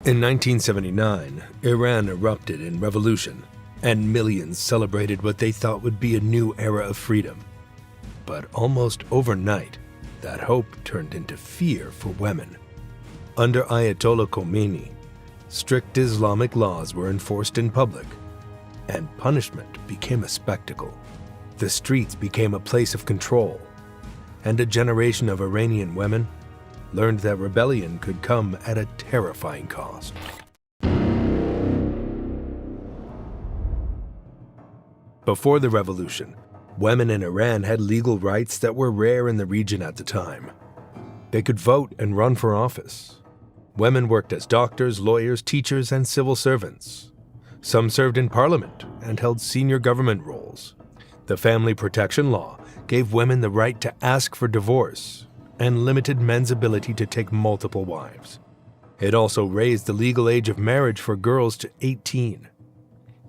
In 1979, Iran erupted in revolution, and millions celebrated what they thought would be a new era of freedom. But almost overnight, that hope turned into fear for women. Under Ayatollah Khomeini, strict Islamic laws were enforced in public, and punishment became a spectacle. The streets became a place of control, and a generation of Iranian women learned that rebellion could come at a terrifying cost. Before the revolution, women in Iran had legal rights that were rare in the region at the time. They could vote and run for office. Women worked as doctors, lawyers, teachers, and civil servants. Some served in parliament and held senior government roles. The family protection law gave women the right to ask for divorce and limited men's ability to take multiple wives. It also raised the legal age of marriage for girls to 18.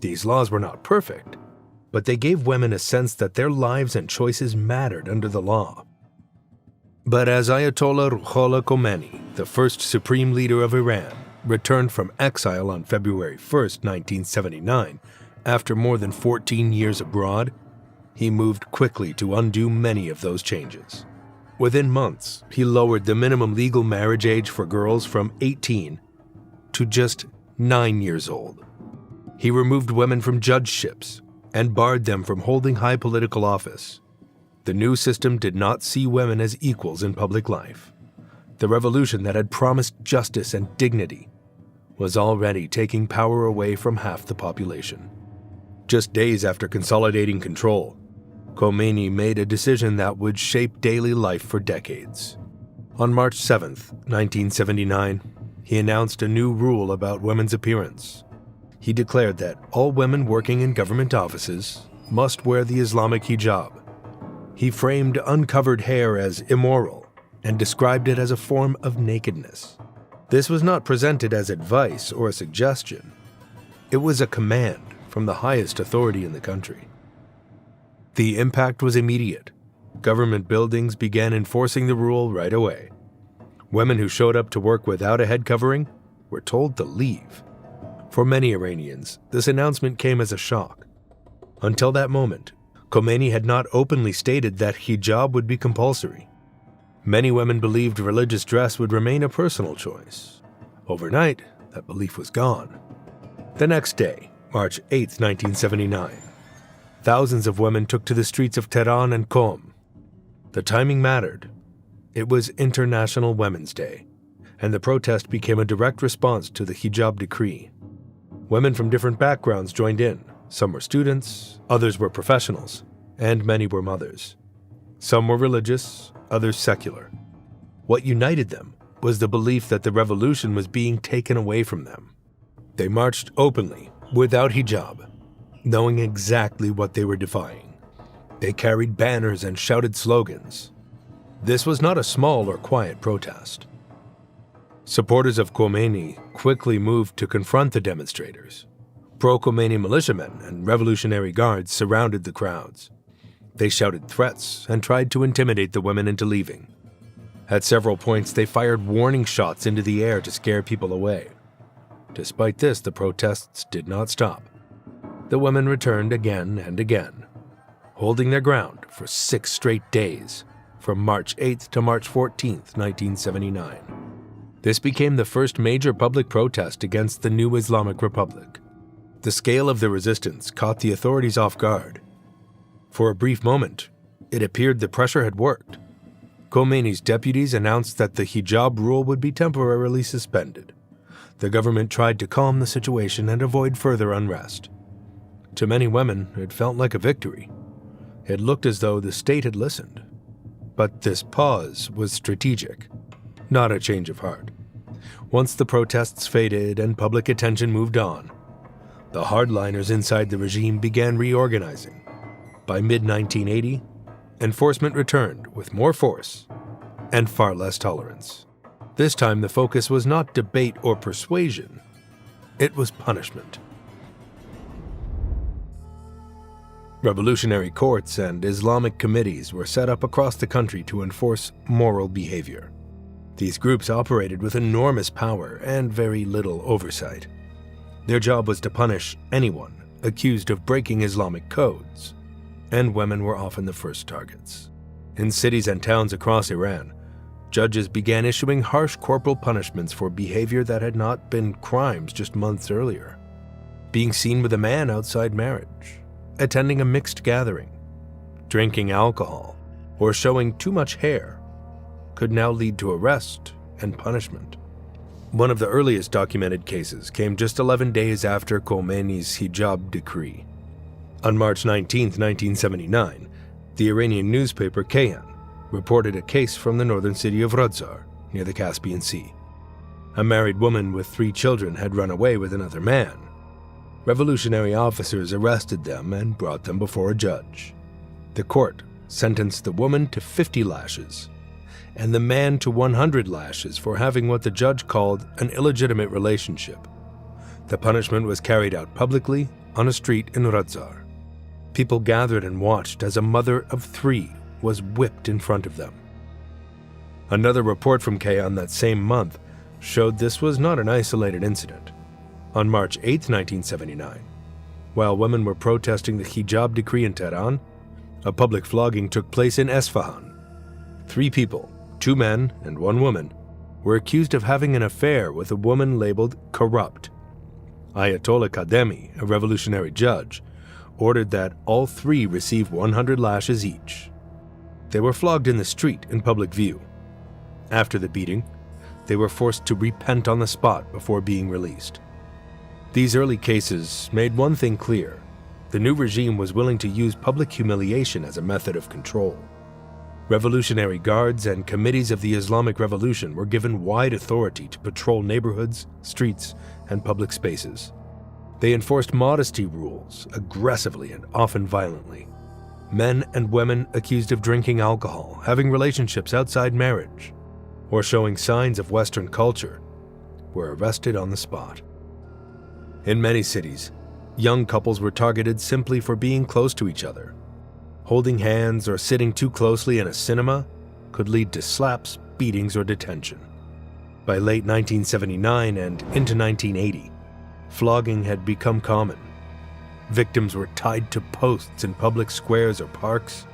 These laws were not perfect, but they gave women a sense that their lives and choices mattered under the law. But as Ayatollah Khomeini, the first supreme leader of Iran, returned from exile on February 1, 1979, after more than 14 years abroad, he moved quickly to undo many of those changes. Within months, he lowered the minimum legal marriage age for girls from 18 to just 9 years old. He removed women from judgeships and barred them from holding high political office. The new system did not see women as equals in public life. The revolution that had promised justice and dignity was already taking power away from half the population. Just days after consolidating control, Khomeini made a decision that would shape daily life for decades. On March 7, 1979, he announced a new rule about women's appearance. He declared that all women working in government offices must wear the Islamic hijab. He framed uncovered hair as immoral and described it as a form of nakedness. This was not presented as advice or a suggestion. It was a command from the highest authority in the country. The impact was immediate. Government buildings began enforcing the rule right away. Women who showed up to work without a head covering were told to leave. For many Iranians, this announcement came as a shock. Until that moment, Khomeini had not openly stated that hijab would be compulsory. Many women believed religious dress would remain a personal choice. Overnight, that belief was gone. The next day, March 8, 1979, thousands of women took to the streets of Tehran and Qom. The timing mattered. It was International Women's Day, and the protest became a direct response to the hijab decree. Women from different backgrounds joined in. Some were students, others were professionals, and many were mothers. Some were religious, others secular. What united them was the belief that the revolution was being taken away from them. They marched openly, without hijab, knowing exactly what they were defying. They carried banners and shouted slogans. This was not a small or quiet protest. Supporters of Khomeini quickly moved to confront the demonstrators. Pro-Khomeini militiamen and Revolutionary Guards surrounded the crowds. They shouted threats and tried to intimidate the women into leaving. At several points, they fired warning shots into the air to scare people away. Despite this, the protests did not stop. The women returned again and again, holding their ground for 6 straight days, from March 8th to March 14th, 1979. This became the first major public protest against the new Islamic Republic. The scale of the resistance caught the authorities off guard. For a brief moment, it appeared the pressure had worked. Khomeini's deputies announced that the hijab rule would be temporarily suspended. The government tried to calm the situation and avoid further unrest. To many women, it felt like a victory. It looked as though the state had listened. But this pause was strategic, not a change of heart. Once the protests faded and public attention moved on, the hardliners inside the regime began reorganizing. By mid-1980, enforcement returned with more force and far less tolerance. This time, the focus was not debate or persuasion. It was punishment. Revolutionary courts and Islamic committees were set up across the country to enforce moral behavior. These groups operated with enormous power and very little oversight. Their job was to punish anyone accused of breaking Islamic codes, and women were often the first targets. In cities and towns across Iran, judges began issuing harsh corporal punishments for behavior that had not been crimes just months earlier. Being seen with a man outside marriage, attending a mixed gathering, drinking alcohol, or showing too much hair could now lead to arrest and punishment. One of the earliest documented cases came just 11 days after Khomeini's Hijab decree. On March 19, 1979, the Iranian newspaper Kayan reported a case from the northern city of Rodzar, near the Caspian Sea. A married woman with 3 children had run away with another man. Revolutionary officers arrested them and brought them before a judge. The court sentenced the woman to 50 lashes and the man to 100 lashes for having what the judge called an illegitimate relationship. The punishment was carried out publicly on a street in Rodzar. People gathered and watched as a mother of 3 was whipped in front of them. Another report from Kayan that same month showed this was not an isolated incident. On March 8, 1979, while women were protesting the Hijab decree in Tehran, a public flogging took place in Esfahan. 3 people, 2 men and 1 woman, were accused of having an affair with a woman labeled corrupt. Ayatollah Khomeini, a revolutionary judge, ordered that all 3 receive 100 lashes each. They were flogged in the street in public view. After the beating, they were forced to repent on the spot before being released. These early cases made one thing clear: the new regime was willing to use public humiliation as a method of control. Revolutionary guards and committees of the Islamic Revolution were given wide authority to patrol neighborhoods, streets, and public spaces. They enforced modesty rules aggressively and often violently. Men and women accused of drinking alcohol, having relationships outside marriage, or showing signs of Western culture were arrested on the spot. In many cities, young couples were targeted simply for being close to each other. Holding hands or sitting too closely in a cinema could lead to slaps, beatings, or detention. By late 1979 and into 1980, flogging had become common. Victims were tied to posts in public squares or parks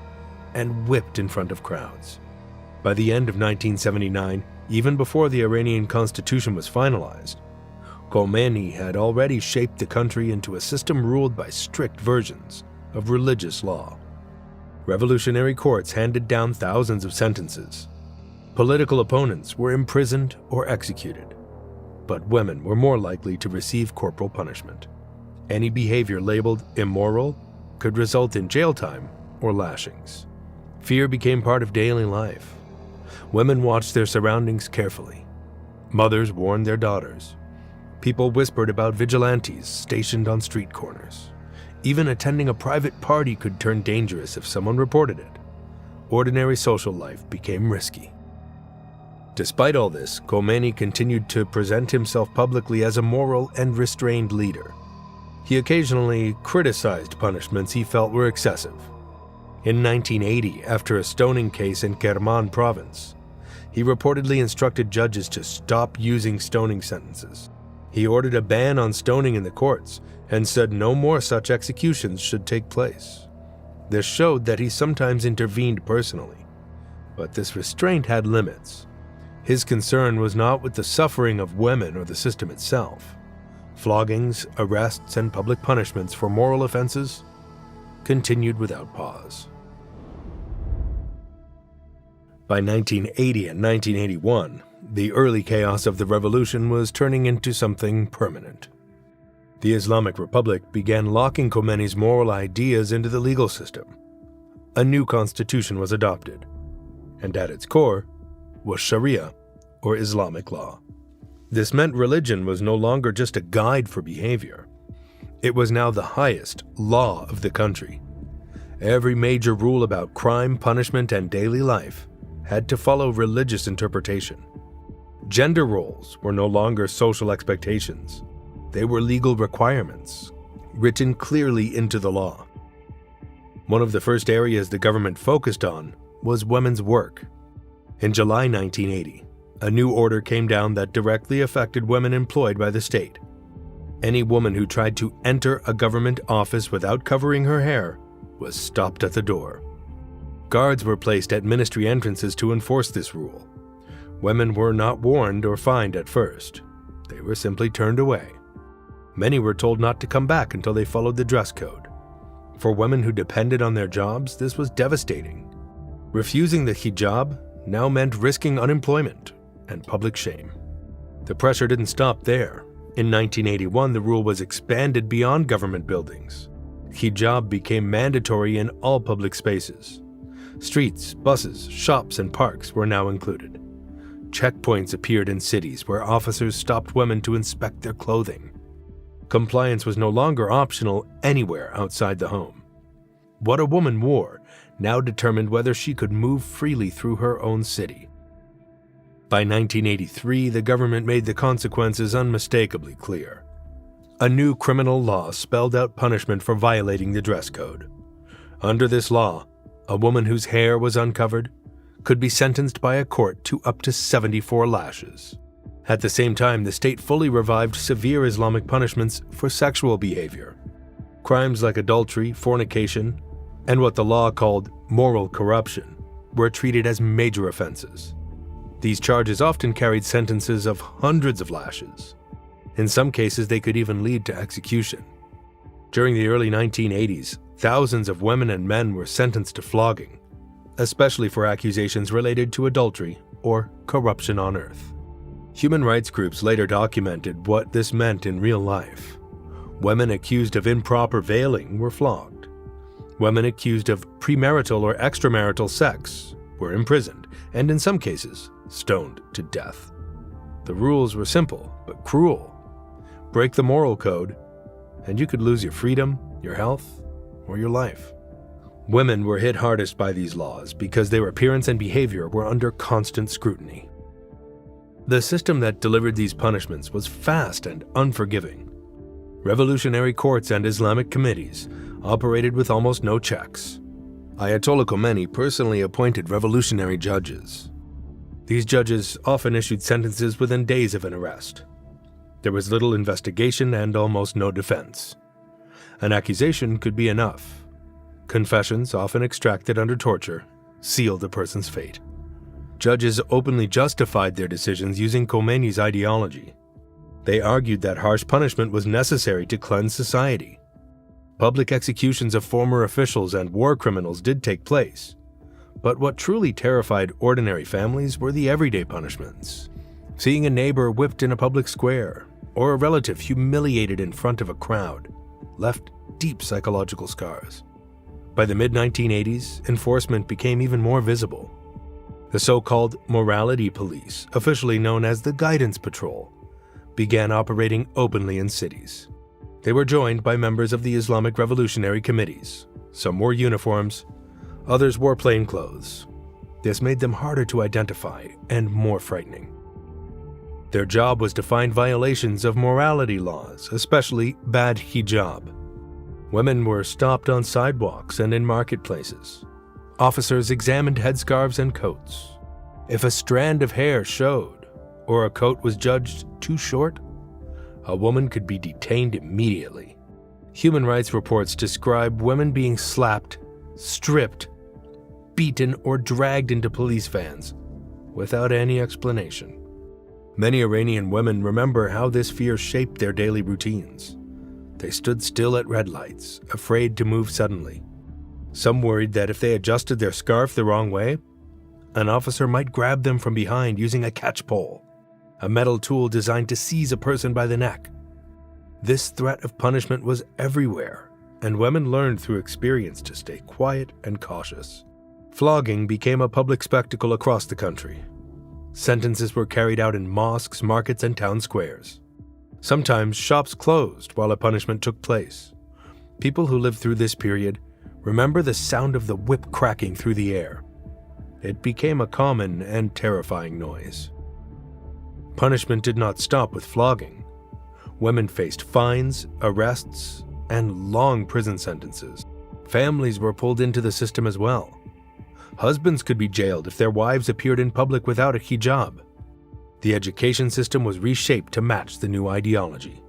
and whipped in front of crowds. By the end of 1979, even before the Iranian constitution was finalized, Khomeini had already shaped the country into a system ruled by strict versions of religious law. Revolutionary courts handed down thousands of sentences. Political opponents were imprisoned or executed, but women were more likely to receive corporal punishment. Any behavior labeled immoral could result in jail time or lashings. Fear became part of daily life. Women watched their surroundings carefully. Mothers warned their daughters. People whispered about vigilantes stationed on street corners. Even attending a private party could turn dangerous if someone reported it. Ordinary social life became risky. Despite all this, Khomeini continued to present himself publicly as a moral and restrained leader. He occasionally criticized punishments he felt were excessive. In 1980, after a stoning case in Kerman province, he reportedly instructed judges to stop using stoning sentences. He ordered a ban on stoning in the courts and said no more such executions should take place. This showed that he sometimes intervened personally, but this restraint had limits. His concern was not with the suffering of women or the system itself. Floggings, arrests, and public punishments for moral offenses continued without pause. By 1980 and 1981, the early chaos of the revolution was turning into something permanent. The Islamic Republic began locking Khomeini's moral ideas into the legal system. A new constitution was adopted, and at its core was Sharia, or Islamic law. This meant religion was no longer just a guide for behavior. It was now the highest law of the country. Every major rule about crime, punishment, and daily life had to follow religious interpretation. Gender roles were no longer social expectations. They were legal requirements, written clearly into the law. One of the first areas the government focused on was women's work. In July 1980, a new order came down that directly affected women employed by the state. Any woman who tried to enter a government office without covering her hair was stopped at the door. Guards were placed at ministry entrances to enforce this rule. Women were not warned or fined at first. They were simply turned away. Many were told not to come back until they followed the dress code. For women who depended on their jobs, this was devastating. Refusing the hijab now meant risking unemployment and public shame. The pressure didn't stop there. In 1981, the rule was expanded beyond government buildings. Hijab became mandatory in all public spaces. Streets, buses, shops, and parks were now included. Checkpoints appeared in cities where officers stopped women to inspect their clothing. Compliance was no longer optional anywhere outside the home. What a woman wore now determined whether she could move freely through her own city. By 1983, the government made the consequences unmistakably clear. A new criminal law spelled out punishment for violating the dress code. Under this law, a woman whose hair was uncovered could be sentenced by a court to up to 74 lashes. At the same time, the state fully revived severe Islamic punishments for sexual behavior. Crimes like adultery, fornication, and what the law called moral corruption were treated as major offenses. These charges often carried sentences of hundreds of lashes. In some cases, they could even lead to execution. During the early 1980s, thousands of women and men were sentenced to flogging, especially for accusations related to adultery or corruption on earth. Human rights groups later documented what this meant in real life. Women accused of improper veiling were flogged. Women accused of premarital or extramarital sex were imprisoned, and in some cases, stoned to death. The rules were simple but cruel. Break the moral code, and you could lose your freedom, your health, or your life. Women were hit hardest by these laws because their appearance and behavior were under constant scrutiny. The system that delivered these punishments was fast and unforgiving. Revolutionary courts and Islamic committees operated with almost no checks. Ayatollah Khomeini personally appointed revolutionary judges. These judges often issued sentences within days of an arrest. There was little investigation and almost no defense. An accusation could be enough. Confessions, often extracted under torture, sealed a person's fate. Judges openly justified their decisions using Khomeini's ideology. They argued that harsh punishment was necessary to cleanse society. Public executions of former officials and war criminals did take place, but what truly terrified ordinary families were the everyday punishments. Seeing a neighbor whipped in a public square, or a relative humiliated in front of a crowd, left deep psychological scars. By the mid-1980s, enforcement became even more visible. The so-called morality police, officially known as the Guidance Patrol, began operating openly in cities. They were joined by members of the Islamic Revolutionary Committees. Some wore uniforms, others wore plain clothes. This made them harder to identify and more frightening. Their job was to find violations of morality laws, especially bad hijab. Women were stopped on sidewalks and in marketplaces. Officers examined headscarves and coats. If a strand of hair showed, or a coat was judged too short, a woman could be detained immediately. Human rights reports describe women being slapped, stripped, beaten, or dragged into police vans without any explanation. Many Iranian women remember how this fear shaped their daily routines. They stood still at red lights, afraid to move suddenly. Some worried that if they adjusted their scarf the wrong way, an officer might grab them from behind using a catch pole, a metal tool designed to seize a person by the neck. This threat of punishment was everywhere, and women learned through experience to stay quiet and cautious. Flogging became a public spectacle across the country. Sentences were carried out in mosques, markets, and town squares. Sometimes shops closed while a punishment took place. People who lived through this period remember the sound of the whip cracking through the air. It became a common and terrifying noise. Punishment did not stop with flogging. Women faced fines, arrests, and long prison sentences. Families were pulled into the system as well. Husbands could be jailed if their wives appeared in public without a hijab. The education system was reshaped to match the new ideology.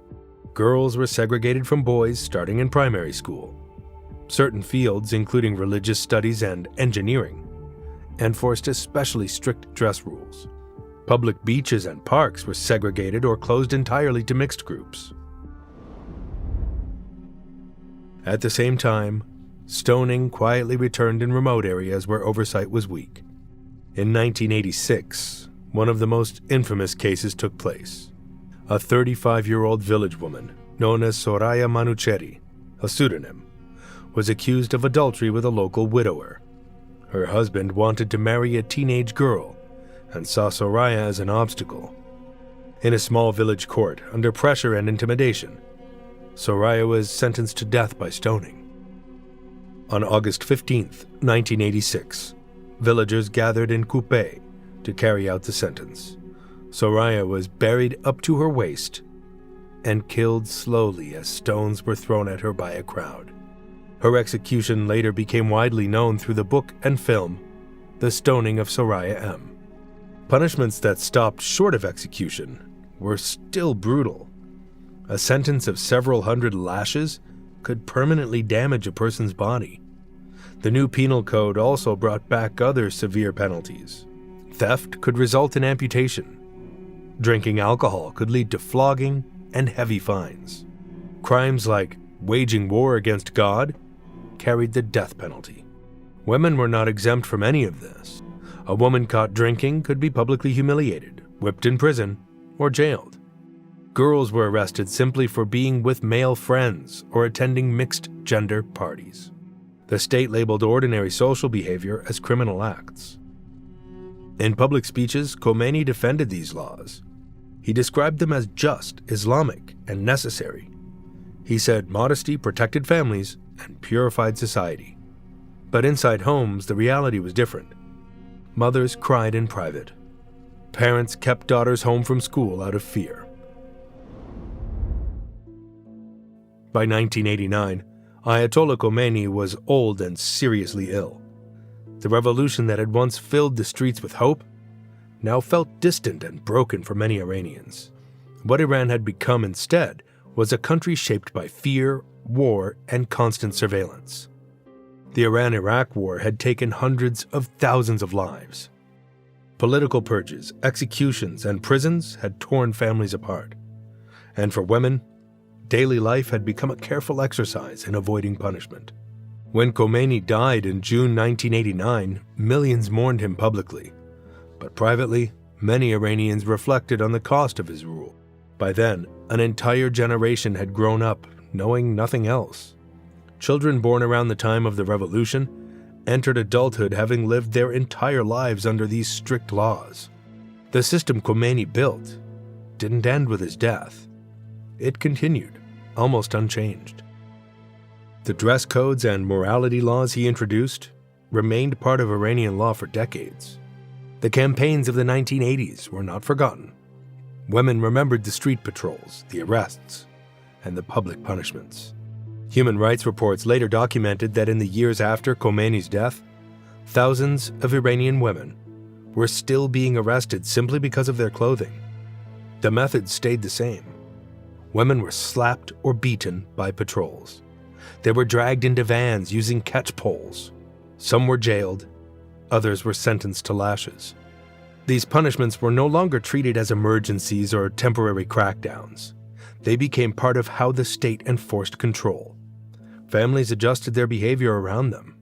Girls were segregated from boys starting in primary school. Certain fields, including religious studies and engineering, enforced especially strict dress rules. Public beaches and parks were segregated or closed entirely to mixed groups. At the same time, stoning quietly returned in remote areas where oversight was weak. In 1986, one of the most infamous cases took place. A 35-year-old village woman, known as Soraya Manucheri, a pseudonym, was accused of adultery with a local widower. Her husband wanted to marry a teenage girl and saw Soraya as an obstacle. In a small village court, under pressure and intimidation, Soraya was sentenced to death by stoning. On August 15, 1986, villagers gathered in Coupé to carry out the sentence. Soraya was buried up to her waist and killed slowly as stones were thrown at her by a crowd. Her execution later became widely known through the book and film, The Stoning of Soraya M. Punishments that stopped short of execution were still brutal. A sentence of several hundred lashes could permanently damage a person's body. The new penal code also brought back other severe penalties. Theft could result in amputation. Drinking alcohol could lead to flogging and heavy fines. Crimes like waging war against God carried the death penalty. Women were not exempt from any of this. A woman caught drinking could be publicly humiliated, whipped in prison, or jailed. Girls were arrested simply for being with male friends or attending mixed-gender parties. The state labeled ordinary social behavior as criminal acts. In public speeches, Khomeini defended these laws. He described them as just, Islamic, and necessary. He said modesty protected families and purified society. But inside homes, the reality was different. Mothers cried in private. Parents kept daughters home from school out of fear. By 1989, Ayatollah Khomeini was old and seriously ill. The revolution that had once filled the streets with hope now felt distant and broken for many Iranians. What Iran had become instead was a country shaped by fear, war, and constant surveillance. The Iran-Iraq War had taken hundreds of thousands of lives. Political purges, executions, and prisons had torn families apart. And for women, daily life had become a careful exercise in avoiding punishment. When Khomeini died in June 1989, millions mourned him publicly. But privately, many Iranians reflected on the cost of his rule. By then, an entire generation had grown up knowing nothing else. Children born around the time of the revolution entered adulthood having lived their entire lives under these strict laws. The system Khomeini built didn't end with his death. It continued, almost unchanged. The dress codes and morality laws he introduced remained part of Iranian law for decades. The campaigns of the 1980s were not forgotten. Women remembered the street patrols, the arrests, and the public punishments. Human rights reports later documented that in the years after Khomeini's death, thousands of Iranian women were still being arrested simply because of their clothing. The methods stayed the same. Women were slapped or beaten by patrols. They were dragged into vans using catch poles. Some were jailed, others were sentenced to lashes. These punishments were no longer treated as emergencies or temporary crackdowns. They became part of how the state enforced control. Families adjusted their behavior around them.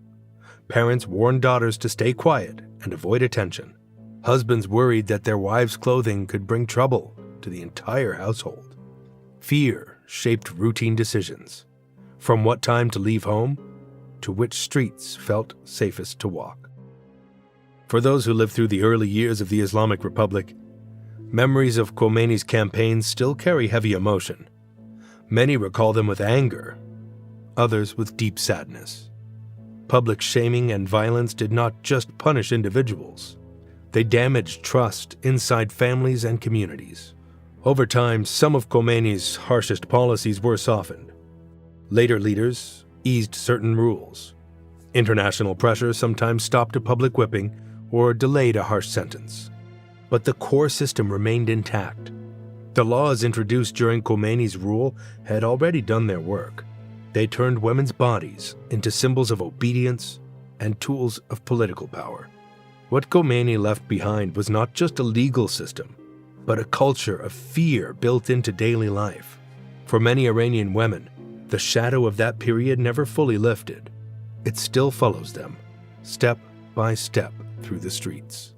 Parents warned daughters to stay quiet and avoid attention. Husbands worried that their wives' clothing could bring trouble to the entire household. Fear shaped routine decisions, from what time to leave home to which streets felt safest to walk. For those who lived through the early years of the Islamic Republic, memories of Khomeini's campaigns still carry heavy emotion. Many recall them with anger, others with deep sadness. Public shaming and violence did not just punish individuals. They damaged trust inside families and communities. Over time, some of Khomeini's harshest policies were softened. Later leaders eased certain rules. International pressure sometimes stopped a public whipping or delayed a harsh sentence. but the core system remained intact. The laws introduced during Khomeini's rule had already done their work. They turned women's bodies into symbols of obedience and tools of political power. What Khomeini left behind was not just a legal system, but a culture of fear built into daily life. For many Iranian women, the shadow of that period never fully lifted. It still follows them, step by step, through the streets.